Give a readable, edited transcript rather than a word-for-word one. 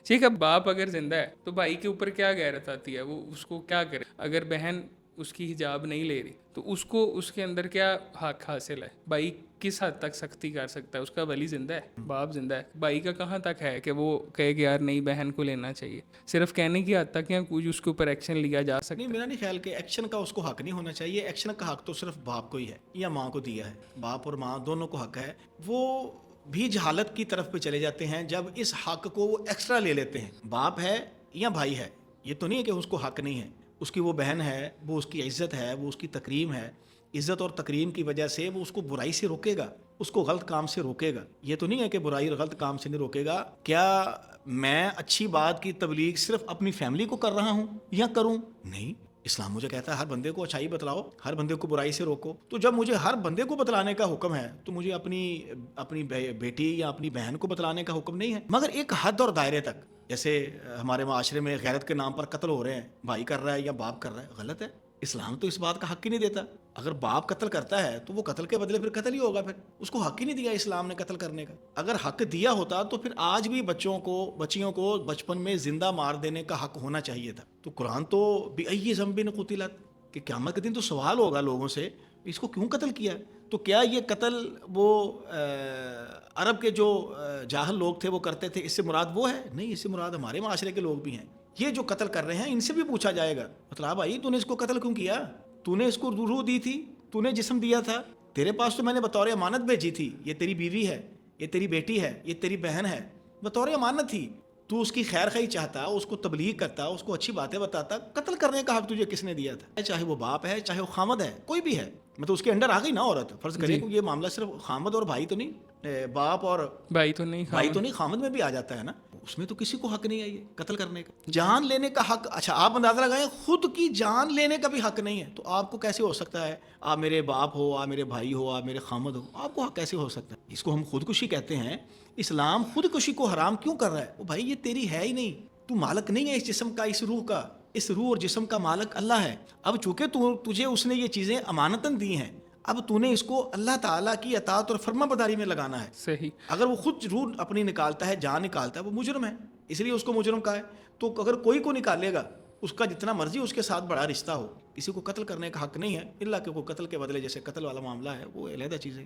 ٹھیک ہے، باپ اگر زندہ ہے تو بھائی کے اوپر کیا غیرت آتی ہے؟ وہ اس کو کیا کرے؟ اگر بہن اس کی حجاب نہیں لے رہی تو اس کو اس کے اندر کیا حق حاصل ہے؟ بھائی کس حد تک سختی کر سکتا ہے؟ اس کا ولی زندہ ہے، باپ زندہ ہے، بھائی کا کہاں تک ہے کہ وہ کہے کہ یار نہیں بہن کو لینا چاہیے؟ صرف کہنے کی حد تک یا کچھ اس کے اوپر ایکشن لیا جا نہیں، سکتا ہے؟ میرا نہیں خیال کہ ایکشن کا اس کو حق نہیں ہونا چاہیے. ایکشن کا حق تو صرف باپ کو ہی ہے یا ماں کو دیا ہے. باپ اور ماں دونوں کو حق ہے. وہ بھی جہالت کی طرف پہ چلے جاتے ہیں جب اس حق کو وہ ایکسٹرا لے لیتے ہیں. باپ ہے یا بھائی ہے، یہ تو نہیں ہے کہ اس کو حق نہیں ہے. اس کی وہ بہن ہے، وہ اس کی عزت ہے، وہ اس کی تکریم ہے. عزت اور تکریم کی وجہ سے وہ اس کو برائی سے روکے گا، اس کو غلط کام سے روکے گا. یہ تو نہیں ہے کہ برائی اور غلط کام سے نہیں روکے گا. کیا میں اچھی بات کی تبلیغ صرف اپنی فیملی کو کر رہا ہوں یا کروں؟ نہیں، اسلام مجھے کہتا ہے ہر بندے کو اچھائی بتلاؤ، ہر بندے کو برائی سے روکو. تو جب مجھے ہر بندے کو بتلانے کا حکم ہے تو مجھے اپنی بیٹی یا اپنی بہن کو بتلانے کا حکم نہیں ہے، مگر ایک حد اور دائرے تک. جیسے ہمارے معاشرے میں غیرت کے نام پر قتل ہو رہے ہیں، بھائی کر رہا ہے یا باپ کر رہا ہے، غلط ہے. اسلام تو اس بات کا حق ہی نہیں دیتا. اگر باپ قتل کرتا ہے تو وہ قتل کے بدلے پھر قتل ہی ہوگا. پھر اس کو حق ہی نہیں دیا اسلام نے قتل کرنے کا. اگر حق دیا ہوتا تو پھر آج بھی بچیوں کو بچپن میں زندہ مار دینے کا حق ہونا چاہیے تھا. تو قرآن تو بِأَيِّ ذَنبٍ قُتِلَتْ کہ قیامت کے دن تو سوال ہوگا لوگوں سے اس کو کیوں قتل کیا. تو کیا یہ قتل وہ عرب کے جو جاہل لوگ تھے وہ کرتے تھے، اس سے مراد وہ ہے؟ نہیں، اس سے مراد ہمارے معاشرے کے لوگ بھی ہیں. یہ جو قتل کر رہے ہیں ان سے بھی پوچھا جائے گا، مطلب بھائی تو نے اس کو قتل کیوں کیا؟ تو نے اس کو روح دی تھی، تو نے جسم دیا تھا، تیرے پاس تو میں نے بطور امانت بھیجی تھی. یہ تیری بیوی ہے، یہ تیری بیٹی ہے، یہ تیری بہن ہے، بطور امانت تھی. تو اس کی خیر خواہی چاہتا، اس کو تبلیغ کرتا، اس کو اچھی باتیں بتاتا. قتل کرنے کا حق تجھے کس نے دیا تھا؟ چاہے وہ باپ ہے، چاہے وہ خامد ہے، کوئی بھی ہے. مطلب اس کے انڈر آ گئی نا عورت. فرض کرے جی، کہ یہ معاملہ صرف خامد اور بھائی تو نہیں، باپ اور بھائی تو نہیں، بھائی تو خامن. نہیں، خامد میں بھی آ جاتا ہے نا. اس میں تو کسی کو حق نہیں ہے یہ قتل کرنے کا. جان لینے کا حق، اچھا آپ اندازہ لگائیں خود کی جان لینے کا بھی حق نہیں ہے تو آپ کو کیسے ہو سکتا ہے آپ میرے باپ ہو، آپ میرے بھائی ہو، آپ میرے خامد ہو، آپ کو حق کیسے ہو سکتا ہے؟ اس کو ہم خودکشی کہتے ہیں. اسلام خودکشی کو حرام کیوں کر رہا ہے؟ وہ بھائی یہ تیری ہے ہی نہیں، تو مالک نہیں ہے اس جسم کا، اس روح کا. اس روح اور جسم کا مالک اللہ ہے. اب چونکہ تجھے اس نے یہ چیزیں امانتاً دی ہیں، اب تو نے اس کو اللہ تعالیٰ کی اطاعت اور فرما برداری میں لگانا ہے. صحیح. اگر وہ خود روح اپنی نکالتا ہے، جان نکالتا ہے، وہ مجرم ہے، اس لیے اس کو مجرم کہا ہے. تو اگر کوئی کو نکالے گا، اس کا جتنا مرضی اس کے ساتھ بڑا رشتہ ہو، کسی کو قتل کرنے کا حق نہیں ہے، الا کہ وہ قتل کے بدلے جیسے قتل والا معاملہ ہے وہ علیحدہ چیز ہے.